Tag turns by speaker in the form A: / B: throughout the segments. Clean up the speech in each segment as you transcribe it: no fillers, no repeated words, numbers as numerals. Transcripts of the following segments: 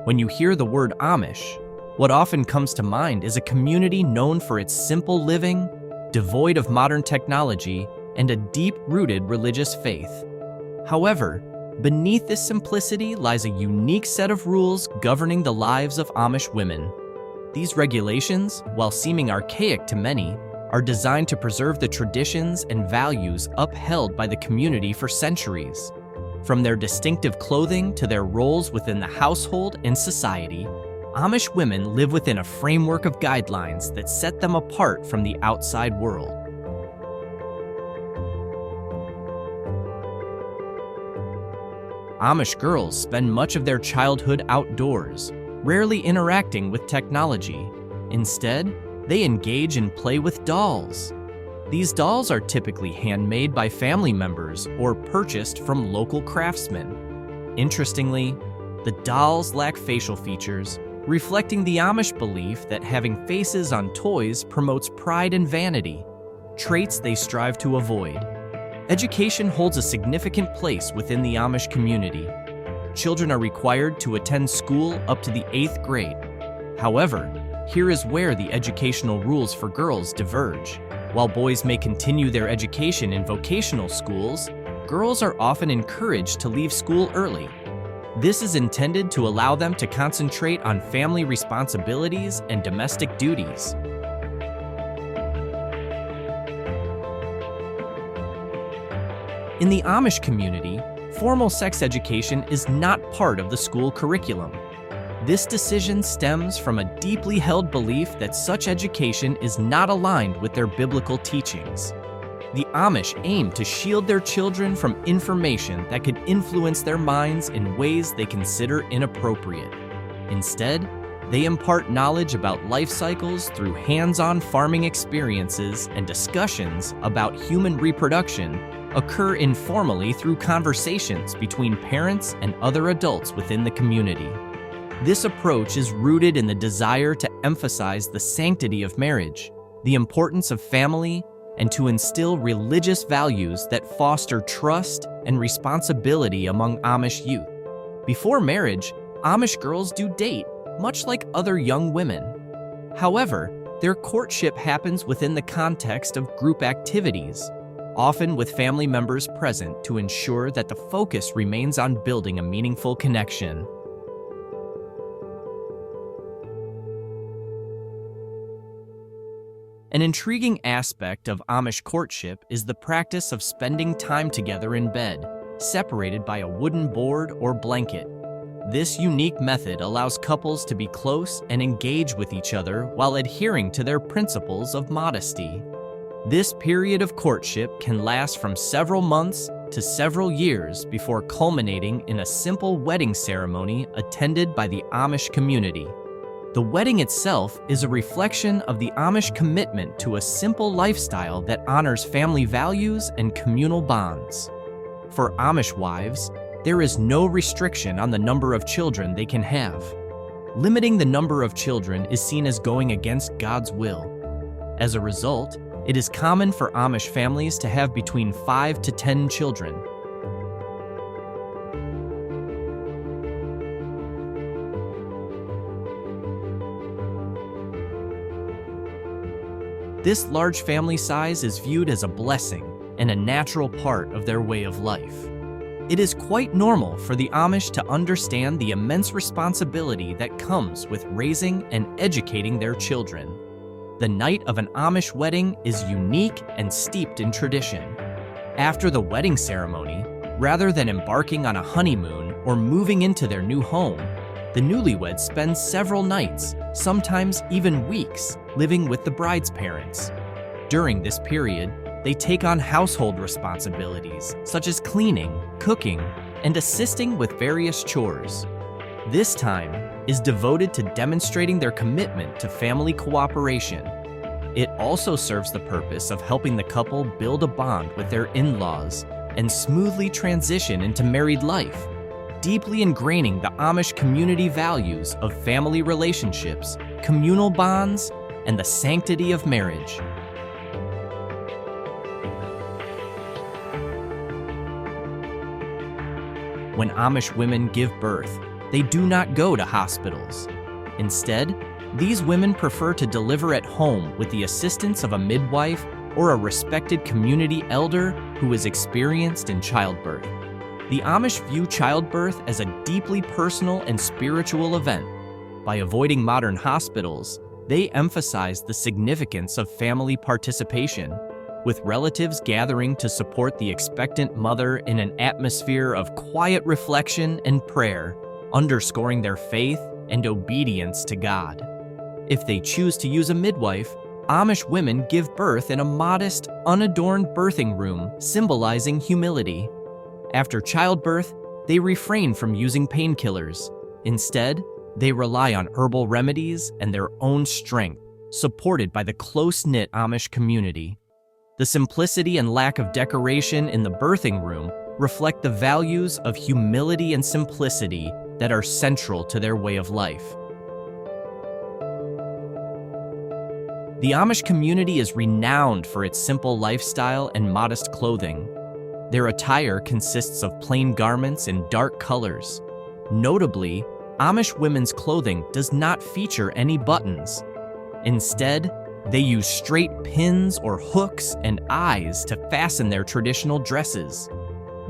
A: When you hear the word Amish, what often comes to mind is a community known for its simple living, devoid of modern technology, and a deep-rooted religious faith. However, beneath this simplicity lies a unique set of rules governing the lives of Amish women. These regulations, while seeming archaic to many, are designed to preserve the traditions and values upheld by the community for centuries. From their distinctive clothing to their roles within the household and society, Amish women live within a framework of guidelines that set them apart from the outside world. Amish girls spend much of their childhood outdoors, rarely interacting with technology. Instead, they engage and play with dolls. These dolls are typically handmade by family members or purchased from local craftsmen. Interestingly, the dolls lack facial features, reflecting the Amish belief that having faces on toys promotes pride and vanity, traits they strive to avoid. Education holds a significant place within the Amish community. Children are required to attend school up to the 8th grade. However, here is where the educational rules for girls diverge. While boys may continue their education in vocational schools, girls are often encouraged to leave school early. This is intended to allow them to concentrate on family responsibilities and domestic duties. In the Amish community, formal sex education is not part of the school curriculum. This decision stems from a deeply held belief that such education is not aligned with their biblical teachings. The Amish aim to shield their children from information that could influence their minds in ways they consider inappropriate. Instead, they impart knowledge about life cycles through hands-on farming experiences, and discussions about human reproduction occur informally through conversations between parents and other adults within the community. This approach is rooted in the desire to emphasize the sanctity of marriage, the importance of family, and to instill religious values that foster trust and responsibility among Amish youth. Before marriage, Amish girls do date, much like other young women. However, their courtship happens within the context of group activities, often with family members present to ensure that the focus remains on building a meaningful connection. An intriguing aspect of Amish courtship is the practice of spending time together in bed, separated by a wooden board or blanket. This unique method allows couples to be close and engage with each other while adhering to their principles of modesty. This period of courtship can last from several months to several years before culminating in a simple wedding ceremony attended by the Amish community. The wedding itself is a reflection of the Amish commitment to a simple lifestyle that honors family values and communal bonds. For Amish wives, there is no restriction on the number of children they can have. Limiting the number of children is seen as going against God's will. As a result, it is common for Amish families to have between 5 to 10 children. This large family size is viewed as a blessing and a natural part of their way of life. It is quite normal for the Amish to understand the immense responsibility that comes with raising and educating their children. The night of an Amish wedding is unique and steeped in tradition. After the wedding ceremony, rather than embarking on a honeymoon or moving into their new home, the newlyweds spend several nights, sometimes even weeks, living with the bride's parents. During this period, they take on household responsibilities such as cleaning, cooking, and assisting with various chores. This time is devoted to demonstrating their commitment to family cooperation. It also serves the purpose of helping the couple build a bond with their in-laws and smoothly transition into married life, deeply ingraining the Amish community values of family relationships, communal bonds, and the sanctity of marriage. When Amish women give birth, they do not go to hospitals. Instead, these women prefer to deliver at home with the assistance of a midwife or a respected community elder who is experienced in childbirth. The Amish view childbirth as a deeply personal and spiritual event. By avoiding modern hospitals, they emphasize the significance of family participation, with relatives gathering to support the expectant mother in an atmosphere of quiet reflection and prayer, underscoring their faith and obedience to God. If they choose to use a midwife, Amish women give birth in a modest, unadorned birthing room, symbolizing humility. After childbirth, they refrain from using painkillers. Instead, they rely on herbal remedies and their own strength, supported by the close-knit Amish community. The simplicity and lack of decoration in the birthing room reflect the values of humility and simplicity that are central to their way of life. The Amish community is renowned for its simple lifestyle and modest clothing. Their attire consists of plain garments in dark colors. Notably, Amish women's clothing does not feature any buttons. Instead, they use straight pins or hooks and eyes to fasten their traditional dresses.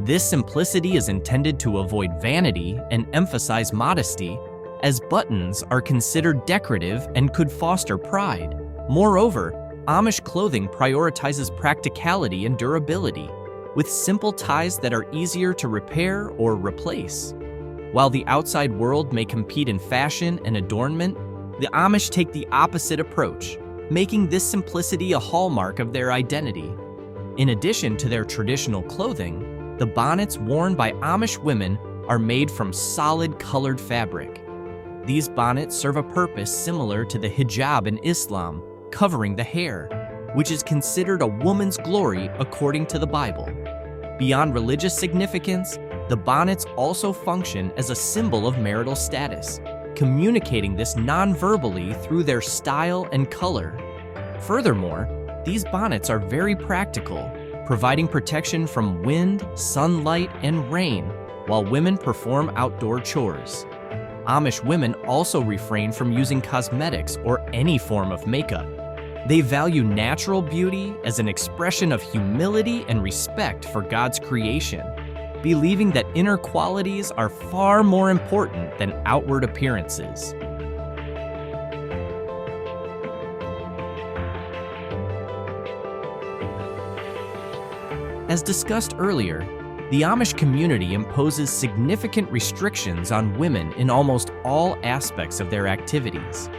A: This simplicity is intended to avoid vanity and emphasize modesty, as buttons are considered decorative and could foster pride. Moreover, Amish clothing prioritizes practicality and durability, with simple ties that are easier to repair or replace. While the outside world may compete in fashion and adornment, the Amish take the opposite approach, making this simplicity a hallmark of their identity. In addition to their traditional clothing, the bonnets worn by Amish women are made from solid colored fabric. These bonnets serve a purpose similar to the hijab in Islam, covering the hair, which is considered a woman's glory according to the Bible. Beyond religious significance, the bonnets also function as a symbol of marital status, communicating this non-verbally through their style and color. Furthermore, these bonnets are very practical, providing protection from wind, sunlight, and rain while women perform outdoor chores. Amish women also refrain from using cosmetics or any form of makeup. They value natural beauty as an expression of humility and respect for God's creation, believing that inner qualities are far more important than outward appearances. As discussed earlier, the Amish community imposes significant restrictions on women in almost all aspects of their activities.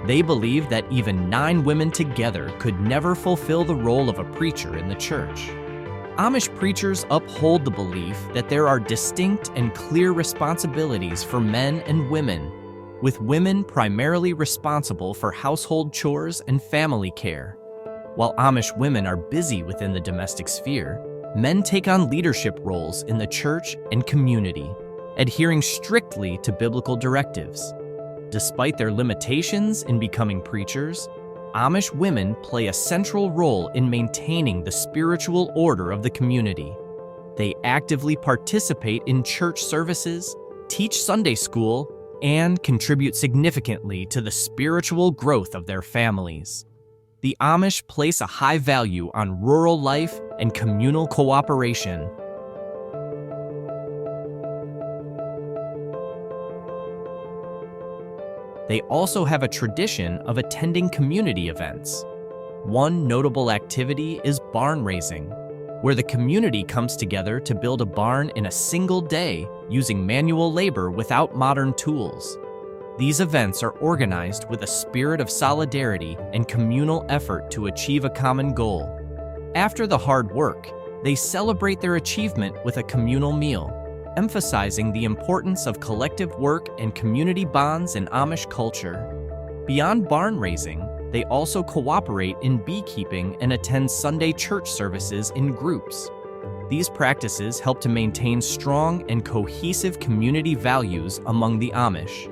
A: They believe that even 9 women together could never fulfill the role of a preacher in the church. Amish preachers uphold the belief that there are distinct and clear responsibilities for men and women, with women primarily responsible for household chores and family care. While Amish women are busy within the domestic sphere, men take on leadership roles in the church and community, adhering strictly to biblical directives. Despite their limitations in becoming preachers, Amish women play a central role in maintaining the spiritual order of the community. They actively participate in church services, teach Sunday school, and contribute significantly to the spiritual growth of their families. The Amish place a high value on rural life and communal cooperation. They also have a tradition of attending community events. One notable activity is barn raising, where the community comes together to build a barn in a single day using manual labor without modern tools. These events are organized with a spirit of solidarity and communal effort to achieve a common goal. After the hard work, they celebrate their achievement with a communal meal, emphasizing the importance of collective work and community bonds in Amish culture. Beyond barn raising, they also cooperate in beekeeping and attend Sunday church services in groups. These practices help to maintain strong and cohesive community values among the Amish.